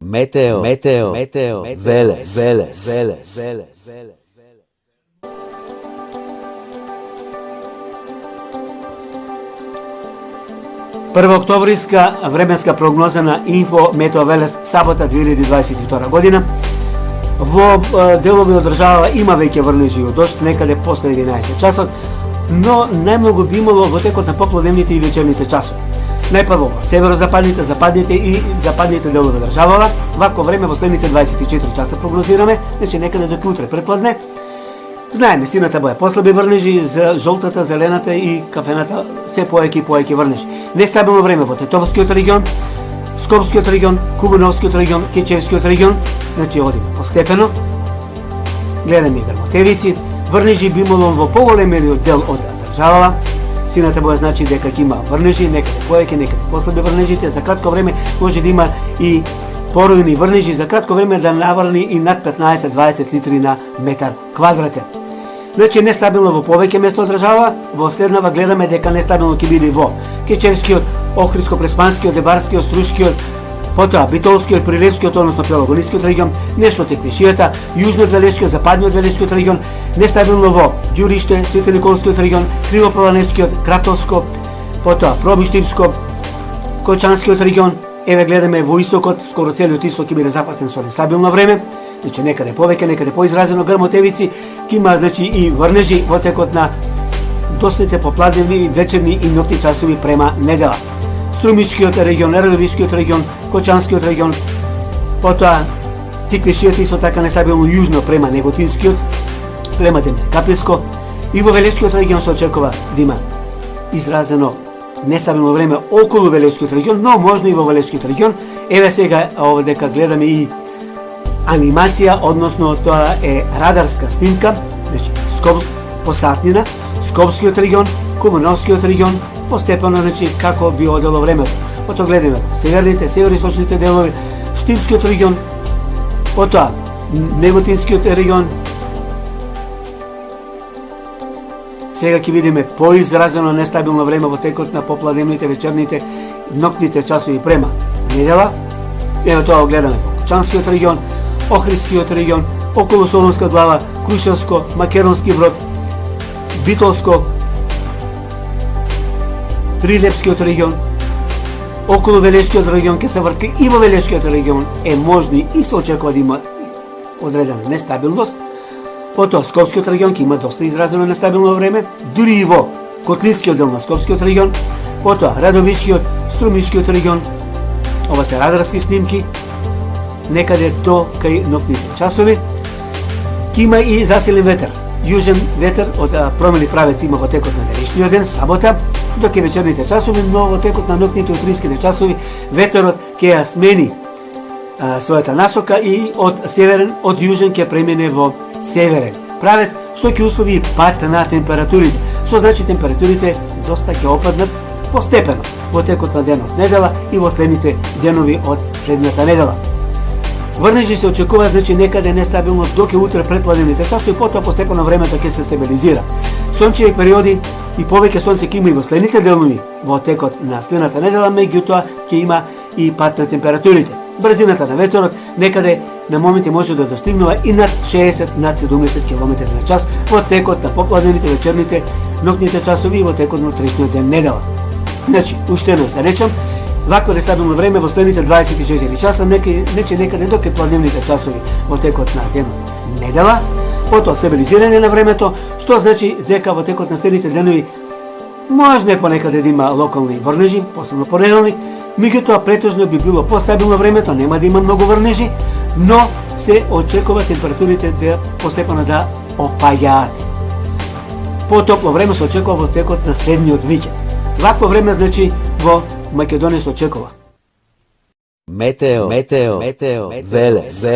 Meteo, Велес. Првооктовриска временска прогноза на Инфо Метео Велес, сабота 2022 година. Во делови од држава има веќе врнежи од дожд некаде после 11 часот, но најмногу би имало во текот на поплодневните и вечерните часови. Најпрво во северозападните, западните и западните делови државава. Вако време во следните 24 часа прогнозираме, значи некаде до утре предпладне. Знаеме, сината боја послаби врнежи, за жолтата, зелената и кафената се поеќе и поеќе врнежи. Нестабилно време во Тетовскиот регион, Скопскиот регион, Кубановскиот регион, Кечевскиот регион, значи одиме постепено. Гледаме и Грмотевици, врнежи би имало во поголемиот дел од државава. Сината боја значи дека ќе има врнежи, некаде поеќе, некаде послаби врнежите. За кратко време може да има и поројни врнежи, за кратко време да наврни и над 15-20 литри на метар квадратен. Значи нестабилно во повеќе места од држава, во следнава гледаме дека нестабилно ќе биде во Кечевскиот, Охридско-Преспанскиот, Дебарскиот, Струшкиот, потоа Битолскиот, Прилепскиот, односно Пелогонискиот регион, нешто од Теквишијата, Јужниот Велешкиот, Западниот Велешкиот регион, нестабилно во Ѓуриште, Свети Николскиот регион, Кривопланинскиот, Кратовско, потоа Пробиштипско, Кочанскиот регион. Еве гледаме во истокот, скоро целиот исток ќе биде зафатен со нестабилно време, значи некаде повеќе, некаде поизразено Грмотевици, ќе има значи и врнежи во текот на доцните попладневни, вечерни и ноќни часови према недела. Струмичкиот регион, Ердовишкиот регион, Кочанскиот регион, потоа Тиквишијата исто така нестабилно јужно према Неготинскиот, према Демиркаписко, и во Велескиот регион се очекува да има изразено нестабилно време околу Велескиот регион, но можно и во Велескиот регион. Еве сега дека гледаме и анимација, односно тоа е радарска снимка, значи посатнина, Скопскиот регион, Кубановскиот регион, постепено значи како би одело времето. Потоа гледаме северните, североисточните делови, Штипскиот регион, потоа Неготинскиот регион. Сега ќе видиме поизразено нестабилно време во текот на попладневните, вечерните, ноќните часови према недела. Еве тоа го гледаме во Кочанскиот регион, Охридскиот регион, околу Солунска глава, Крушевско, Македонски Брод, Битолско, Прилепскиот регион, околу Велешкиот регион ќе се вртка и во Велешкиот регион е можни и се очекува да има одредена нестабилност. Потоа Скопскиот регион ќе има доста изразено нестабилно време, дури и во Котлинскиот дел на Скопскиот регион, потоа Радовишкиот, Струмишкиот регион. Ова се радарски снимки, некаде до кај ноќните часови. Ќе има и засилен ветер. Јужен ветер од промени правец има во текот на денешниот ден, сабота, до кај вечерните часови, но во текот на ноќните утринските часови ветерот ќе ја смени својата насока и од северен, од јужен ќе премине во северен правец, што ќе услови пат на температурите. Што значи температурите доста ќе опаднат постепено во текот на денот недела и во следните денови од следната недела. Врнежи се очекува значи некаде нестабилно до ке утре предпладневните часови, потоа постепено времето ќе се стабилизира. Сончеви периоди и повеќе сонце ќе има и во следните денови во текот на следната недела, меѓутоа ќе има и пат на температурите. Брзината на ветерот некаде на моменти може да достигнува и над 60 над 70 км на час во текот на попладневните, вечерните, ноќните часови и во текот на утрешниот ден недела. Значи, уште еднаш да речам, вакво нестабилно време во следните 24 часа, некаде до попладневните часови во текот на денот недела, потоа стабилизирање на времето, што значи дека во текот на следните денови може понекаде да има локални врнежи, посебно понеделник, меѓутоа претежно би било постабилно времето, нема да има многу врнежи, но се очекува температурите да постепено да опаѓаат. Потопло време се очекува во текот на следниот викенд. Вакво време значи во Македонија се очекува. Метео, Велес.